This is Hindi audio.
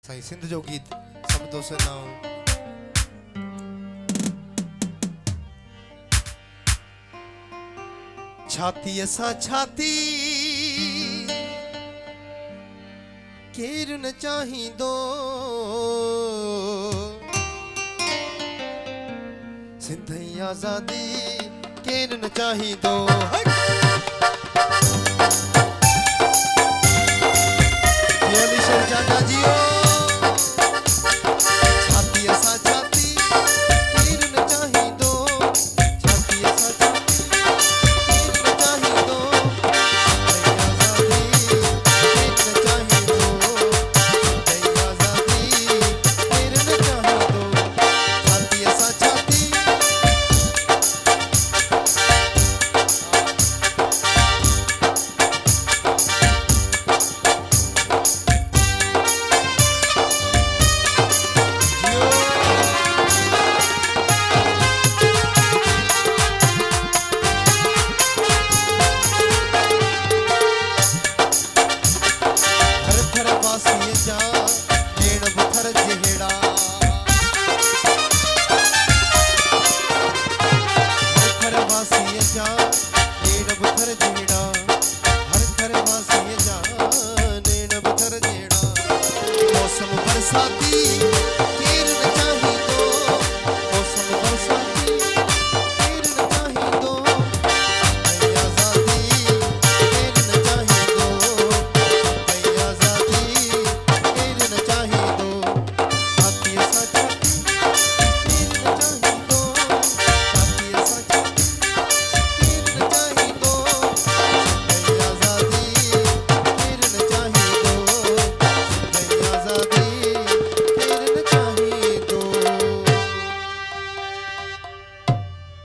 साईं सिंध जो गीत सब तो सुनाओ। छाती असा छाती केर न चाही दो, सिंधई आजादी केर न चाही दो। जाना जियो छाती असा छाती केर न चाही दो, छाती असा छाती केर न चाही दो, आजादी केर न चाही दो, आजादी केर न चाही दो, छाती असा छाती। मौसम बरसाती